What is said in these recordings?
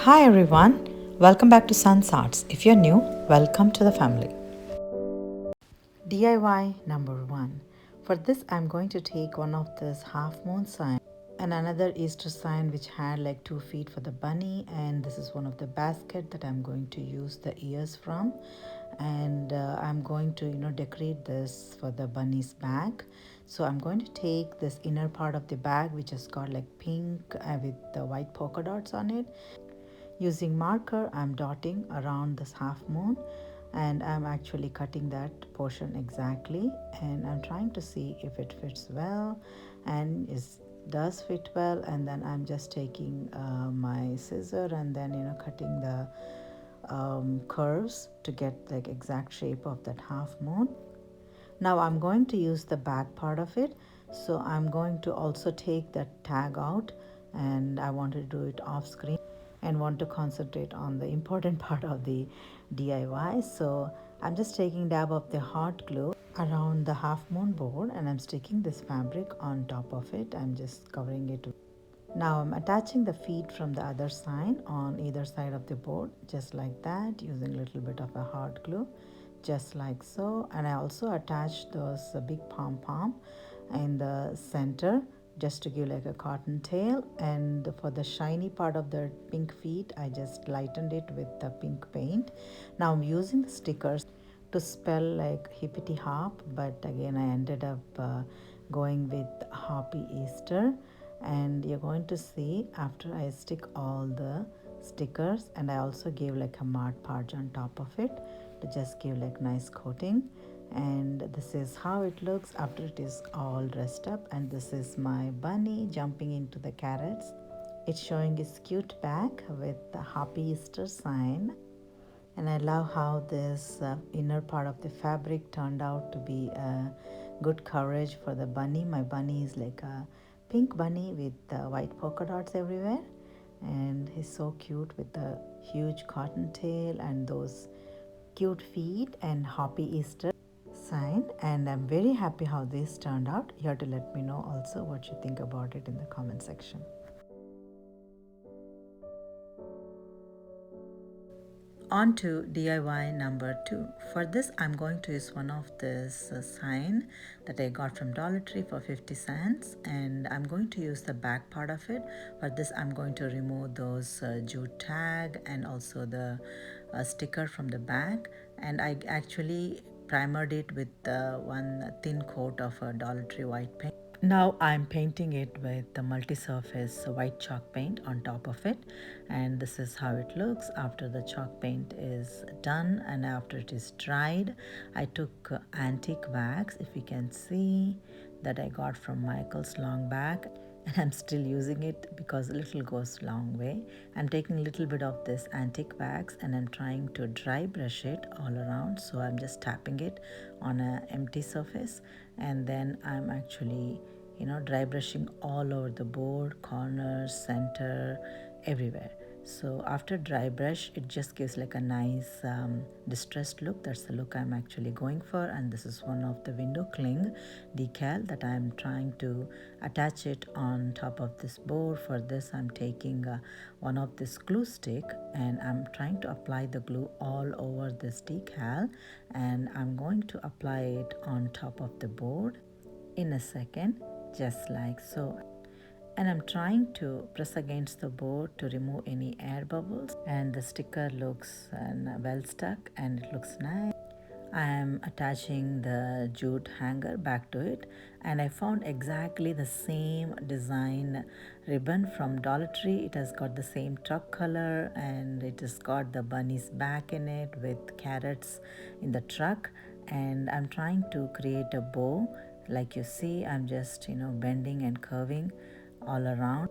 Hi everyone, welcome back to Sun's Arts. If you're new, welcome to the family. DIY number 1. For this, I'm going to take one of this half moon sign and another Easter sign which had like 2 feet for the bunny, and this is one of the basket that I'm going to use the ears from, and I'm going to decorate this for the bunny's bag. So I'm going to take this inner part of the bag which has got like pink with the white polka dots on it. Using marker, I'm dotting around this half moon, and I'm actually cutting that portion exactly, and I'm trying to see if it fits well, and it does fit well. And then I'm just taking my scissor and then cutting the curves to get like exact shape of that half moon. Now I'm going to use the back part of it, so I'm going to also take that tag out, and I want to do it off screen and want to concentrate on the important part of the DIY. So I'm just taking dab of the hot glue around the half moon board, and I'm sticking this fabric on top of it. I'm just covering it. Now I'm attaching the feet from the other side on either side of the board, just like that, using a little bit of a hot glue, just like so. And I also attached those big pom-pom in the center just to give like a cotton tail, and for the shiny part of the pink feet I just lightened it with the pink paint. Now I'm using the stickers to spell like hippity hop, but again I ended up going with Happy Easter. And you're going to see after I stick all the stickers, and I also gave like a matte part on top of it to just give like nice coating. And this is how it looks after it is all dressed up. And this is my bunny jumping into the carrots. It's showing its cute back with the Happy Easter sign. And I love how this inner part of the fabric turned out to be good coverage for the bunny. My bunny is like a pink bunny with white polka dots everywhere, and he's so cute with the huge cotton tail and those cute feet and Happy Easter sign. And I'm very happy how this turned out. You have to let me know also what you think about it in the comment section. On to DIY number 2. For this I'm going to use one of this sign that I got from Dollar Tree for 50 cents, and I'm going to use the back part of it. For this I'm going to remove those jute tag and also the sticker from the back, and I actually primered it with one thin coat of Dollar Tree white paint. Now I'm painting it with the multi-surface white chalk paint on top of it, and this is how it looks after the chalk paint is done and after it is dried. I took antique wax, if you can see, that I got from Michael's long back, and I'm still using it because a little goes a long way. I'm taking a little bit of this antique wax and I'm trying to dry brush it all around, so I'm just tapping it on an empty surface, and then I'm actually dry brushing all over the board, corners, center, everywhere. So after dry brush, it just gives like a nice distressed look. That's the look I'm actually going for. And this is one of the window cling decal that I'm trying to attach it on top of this board. For this I'm taking one of this glue stick, and I'm trying to apply the glue all over this decal, and I'm going to apply it on top of the board in a second, just like so. And I'm trying to press against the board to remove any air bubbles, and the sticker looks well stuck and it looks nice. I am attaching the jute hanger back to it, and I found exactly the same design ribbon from Dollar Tree. It has got the same truck color, and it has got the bunny's back in it with carrots in the truck. And I'm trying to create a bow. Like you see, I'm just bending and curving all around,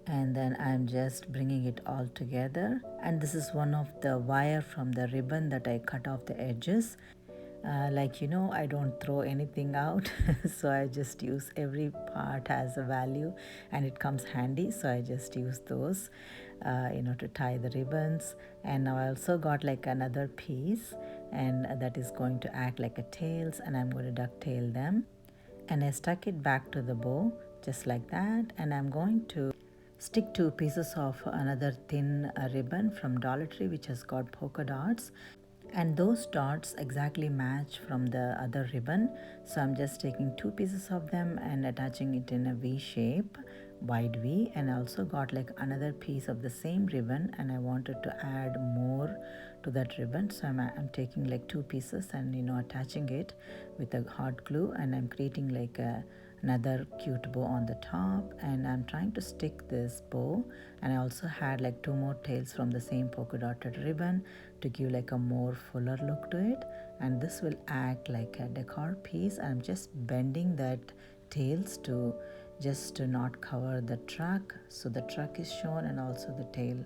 and then I'm just bringing it all together. And this is one of the wire from the ribbon that I cut off the edges. I don't throw anything out, so I just use every part has a value and it comes handy, so I just use those to tie the ribbons. And now I also got like another piece, and that is going to act like a tails, and I'm going to ducktail them, and I stuck it back to the bow just like that. And I'm going to stick two pieces of another thin ribbon from Dollar Tree which has got polka dots, and those dots exactly match from the other ribbon. So I'm just taking two pieces of them and attaching it in a V shape, wide V, and I also got like another piece of the same ribbon and I wanted to add more to that ribbon. So I'm taking like two pieces and attaching it with a hot glue, and I'm creating like another cute bow on the top, and I'm trying to stick this bow, and I also had like two more tails from the same polka dotted ribbon to give like a more fuller look to it, and this will act like a decor piece. I'm just bending that tails to just to not cover the truck, so the truck is shown and also the tail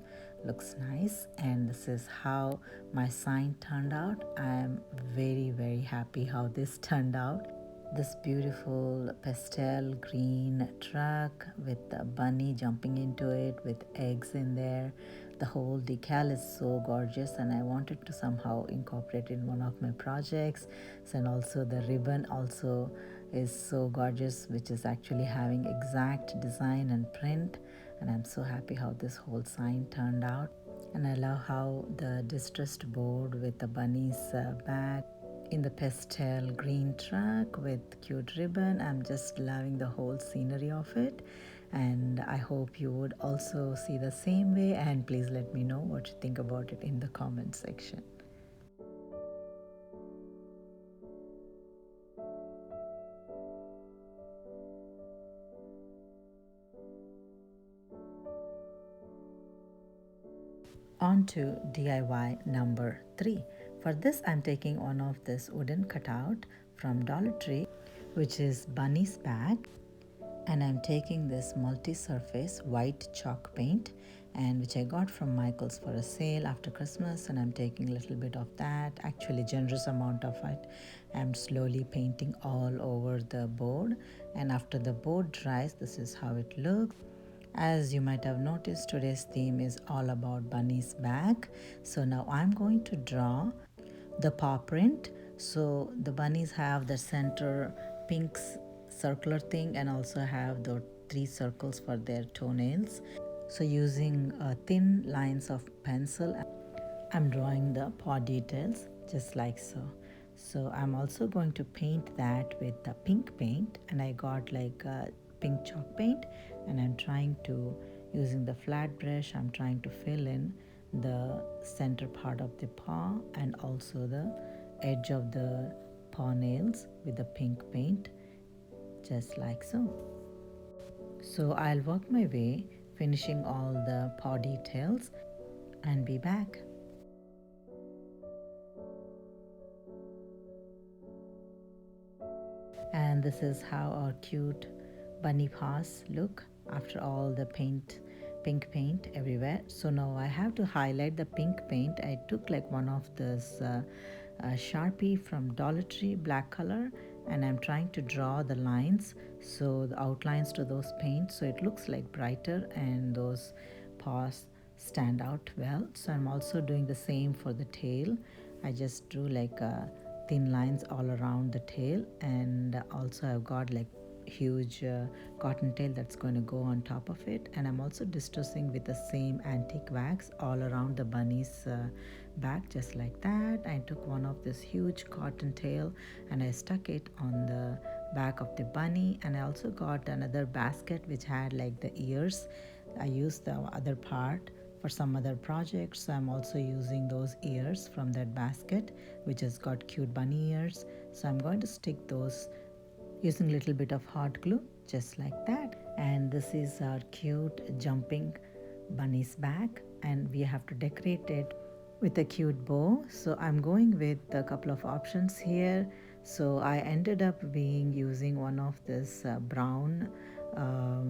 looks nice. And this is how my sign turned out. I am very happy how this turned out. This beautiful pastel green truck with a bunny jumping into it with eggs in there. The whole decal is so gorgeous and I wanted to somehow incorporate in one of my projects. And also the ribbon also is so gorgeous, which is actually having exact design and print, and I'm so happy how this whole sign turned out. And I love how the distressed board with the bunny's back in the pastel green truck with cute ribbon. I'm just loving the whole scenery of it, and I hope you would also see the same way, and please let me know what you think about it in the comment section. On to DIY number 3. For this I'm taking one of this wooden cutout from Dollar Tree, which is Bunny's bag, and I'm taking this multi-surface white chalk paint, and which I got from Michael's for a sale after Christmas, and I'm taking a little bit of that, actually generous amount of it. I'm slowly painting all over the board, and after the board dries, this is how it looks. As you might have noticed, today's theme is all about Bunny's bag. So now I'm going to draw the paw print. So the bunnies have the center pink circular thing and also have the three circles for their toenails. So using thin lines of pencil, I'm drawing the paw details just like so. So I'm also going to paint that with the pink paint, and I got like pink chalk paint, and I'm trying to, using the flat brush, I'm trying to fill in the center part of the paw and also the edge of the paw nails with the pink paint just like so. So I'll work my way finishing all the paw details and be back. And this is how our cute bunny paws look after all the pink paint everywhere. So now I have to highlight the pink paint. I took like one of this Sharpie from Dollar Tree, black color, and I'm trying to draw the lines, so the outlines to those paints, so it looks like brighter and those paws stand out well. So I'm also doing the same for the tail. I just drew like thin lines all around the tail, and also I've got like huge cottontail that's going to go on top of it, and I'm also distressing with the same antique wax all around the bunny's back just like that. I took one of this huge cottontail and I stuck it on the back of the bunny, and I also got another basket which had like the ears. I used the other part for some other projects, so I'm also using those ears from that basket which has got cute bunny ears. So I'm going to stick those using a little bit of hot glue just like that. And this is our cute jumping bunny's back, and we have to decorate it with a cute bow. So I'm going with a couple of options here. So I ended up being using one of this brown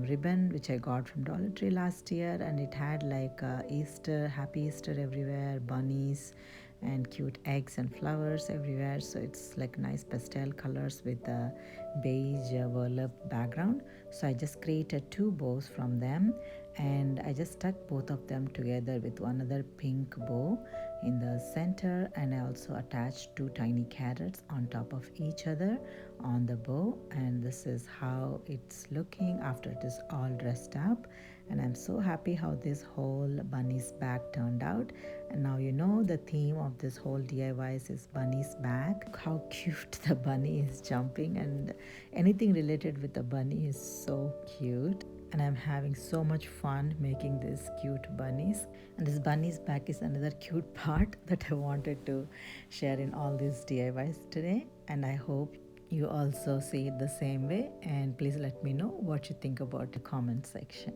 ribbon which I got from Dollar Tree last year, and it had like Easter, happy Easter everywhere, bunnies and cute eggs and flowers everywhere. So it's like nice pastel colors with a beige burlap background. So I just created two bows from them, and I just stuck both of them together with one other pink bow in the center, and I also attached two tiny carrots on top of each other on the bow. And this is how it's looking after it is all dressed up. And I'm so happy how this whole bunny's bag turned out. And now you know the theme of this whole DIYs is bunny's bag. Look how cute the bunny is jumping, and anything related with the bunny is so cute. And I'm having so much fun making these cute bunnies. And this bunny's back is another cute part that I wanted to share in all these DIYs today. And I hope you also see it the same way. And please let me know what you think about the comment section.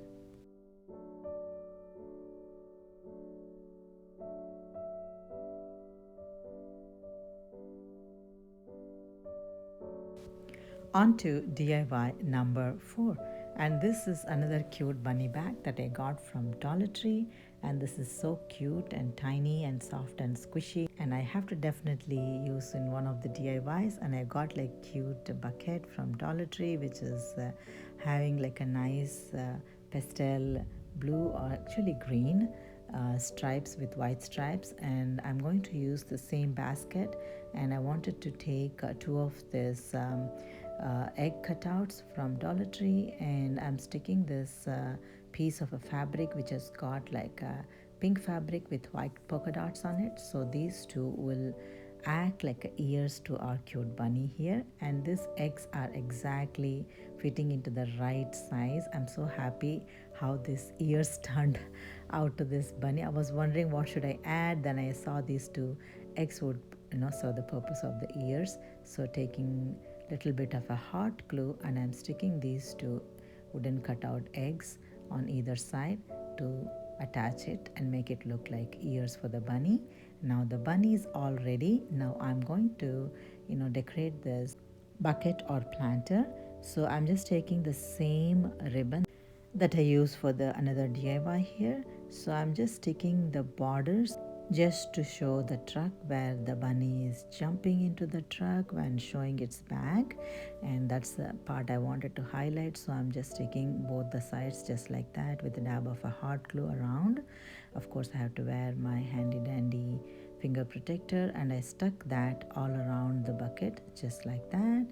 On to DIY number 4. And this is another cute bunny bag that I got from Dollar Tree. And this is so cute and tiny and soft and squishy. And I have to definitely use in one of the DIYs. And I got like cute bucket from Dollar Tree, which is having like a nice pastel blue, or actually green stripes with white stripes. And I'm going to use the same basket, and I wanted to take two of this egg cutouts from Dollar Tree, and I'm sticking this piece of a fabric which has got like a pink fabric with white polka dots on it. So these two will act like ears to our cute bunny here, and these eggs are exactly fitting into the right size. I'm so happy how these ears turned out to this bunny. I was wondering what should I add, then I saw these two eggs would serve the purpose of the ears. So taking little bit of a hot glue, and I'm sticking these two wooden cutout eggs on either side to attach it and make it look like ears for the bunny. Now the bunny is all ready. Now I'm going to decorate this bucket or planter. So I'm just taking the same ribbon that I use for the another DIY here. So I'm just sticking the borders just to show the truck, where the bunny is jumping into the truck when showing its bag, and that's the part I wanted to highlight. So I'm just sticking both the sides just like that with a dab of a hot glue around. Of course I have to wear my handy dandy finger protector, and I stuck that all around the bucket just like that.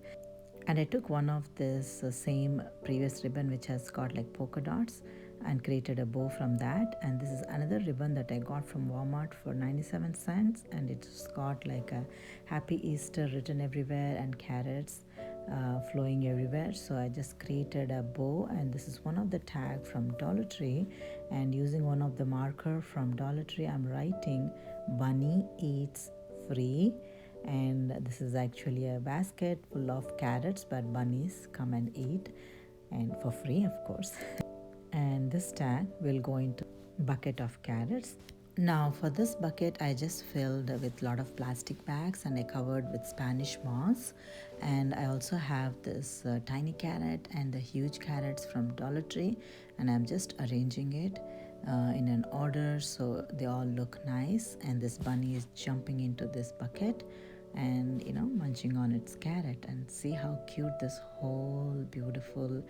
And I took one of this same previous ribbon which has got like polka dots and created a bow from that. And this is another ribbon that I got from Walmart for 97 cents, and it's got like a Happy Easter written everywhere and carrots flowing everywhere. So I just created a bow, and this is one of the tag from Dollar Tree, and using one of the marker from Dollar Tree I'm writing "Bunny Eats Free." And this is actually a basket full of carrots, but bunnies come and eat, and for free of course. And this tag will go into bucket of carrots. Now for this bucket I just filled with a lot of plastic bags, and I covered with Spanish moss. And I also have this tiny carrot and the huge carrots from Dollar Tree, and I'm just arranging it in an order so they all look nice. And this bunny is jumping into this bucket and munching on its carrot. And see how cute this whole beautiful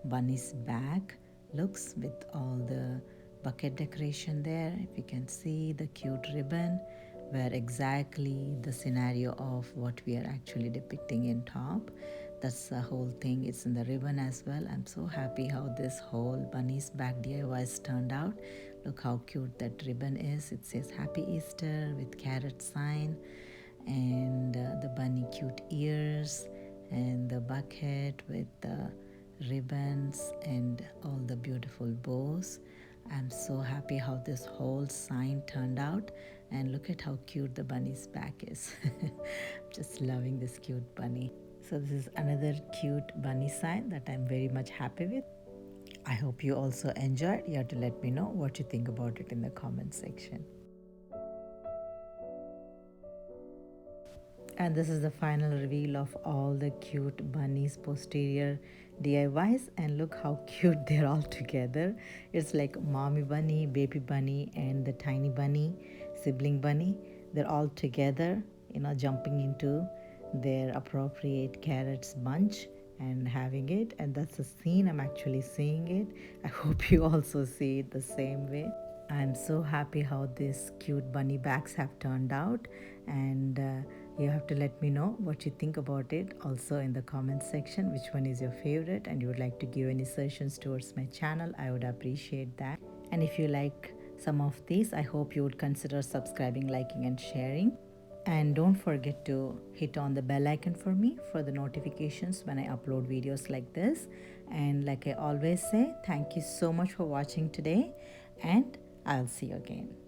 bunny's bag looks with all the bucket decoration there. If you can see the cute ribbon, where exactly the scenario of what we are actually depicting in top, that's the whole thing. It's in the ribbon as well. I'm so happy how this whole bunny's bag DIYs turned out. Look how cute that ribbon is. It says Happy Easter with carrot sign, and the bunny cute ears, and the bucket with the ribbons and all the beautiful bows. I'm so happy how this whole sign turned out, and look at how cute the bunny's back is. Just loving this cute bunny. So this is another cute bunny sign that I'm very much happy with. I hope you also enjoyed. You have to let me know what you think about it in the comment section. And this is the final reveal of all the cute bunnies posterior DIYs, and look how cute they're all together. It's like mommy bunny, baby bunny, and the tiny bunny, sibling bunny. They're all together, jumping into their appropriate carrots bunch and having it. And that's the scene I'm actually seeing it. I hope you also see it the same way. I'm so happy how these cute bunny bags have turned out, and You have to let me know what you think about it also in the comment section, which one is your favorite, and you would like to give any suggestions towards my channel. I would appreciate that. And if you like some of these, I hope you would consider subscribing, liking, and sharing. And don't forget to hit on the bell icon for me for the notifications when I upload videos like this. And like I always say, thank you so much for watching today, and I'll see you again.